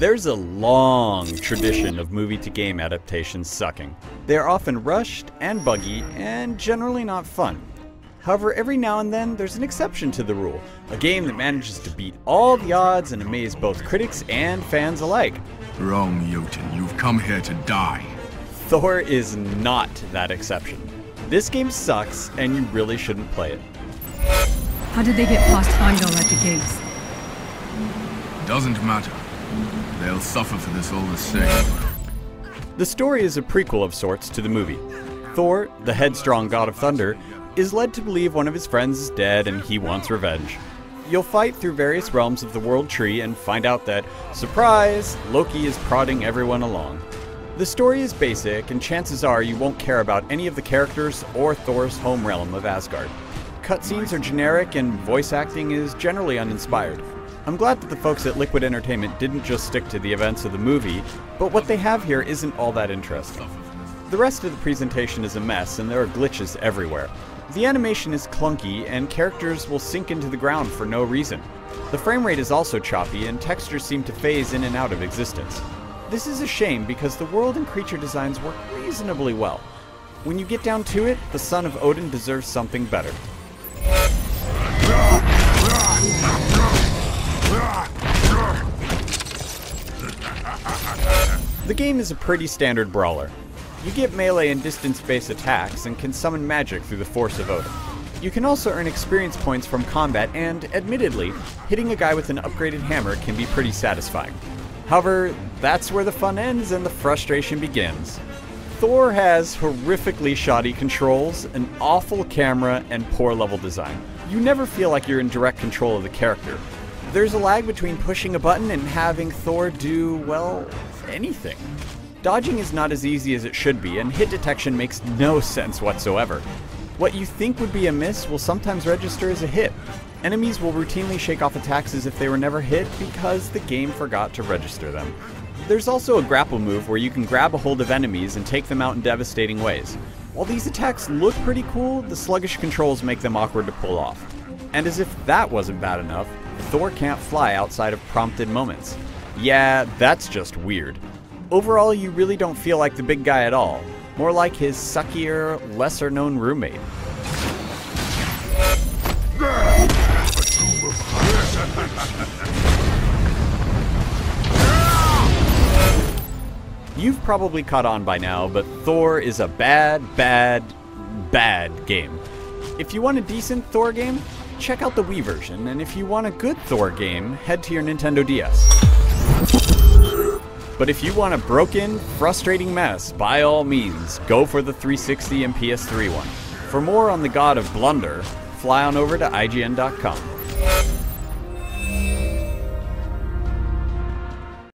There's a long tradition of movie-to-game adaptations sucking. They are often rushed and buggy, and generally not fun. However, every now and then, there's an exception to the rule. A game that manages to beat all the odds and amaze both critics and fans alike. Wrong, Jotun. You've come here to die. Thor is not that exception. This game sucks, and you really shouldn't play it. How did they get past Heimdall at the gates? Doesn't matter. They'll suffer for this all the same. The story is a prequel of sorts to the movie. Thor, the headstrong god of thunder, is led to believe one of his friends is dead and he wants revenge. You'll fight through various realms of the world tree and find out that, surprise, Loki is prodding everyone along. The story is basic, and chances are you won't care about any of the characters or Thor's home realm of Asgard. Cutscenes are generic and voice acting is generally uninspired. I'm glad that the folks at Liquid Entertainment didn't just stick to the events of the movie, but what they have here isn't all that interesting. The rest of the presentation is a mess, and there are glitches everywhere. The animation is clunky, and characters will sink into the ground for no reason. The frame rate is also choppy, and textures seem to phase in and out of existence. This is a shame because the world and creature designs work reasonably well. When you get down to it, the son of Odin deserves something better. The game is a pretty standard brawler. You get melee and distance-based attacks and can summon magic through the force of Odin. You can also earn experience points from combat and, admittedly, hitting a guy with an upgraded hammer can be pretty satisfying. However, that's where the fun ends and the frustration begins. Thor has horrifically shoddy controls, an awful camera, and poor level design. You never feel like you're in direct control of the character. There's a lag between pushing a button and having Thor do, well, anything. Dodging is not as easy as it should be, and hit detection makes no sense whatsoever. What you think would be a miss will sometimes register as a hit. Enemies will routinely shake off attacks as if they were never hit because the game forgot to register them. There's also a grapple move where you can grab a hold of enemies and take them out in devastating ways. While these attacks look pretty cool, the sluggish controls make them awkward to pull off. And as if that wasn't bad enough, Thor can't fly outside of prompted moments. Yeah, that's just weird. Overall, you really don't feel like the big guy at all. More like his suckier, lesser-known roommate. You've probably caught on by now, but Thor is a bad game. If you want a decent Thor game, check out the Wii version, and if you want a good Thor game, head to your Nintendo DS. But if you want a broken, frustrating mess, by all means, go for the 360 and PS3 one. For more on the god of blunder, fly on over to IGN.com.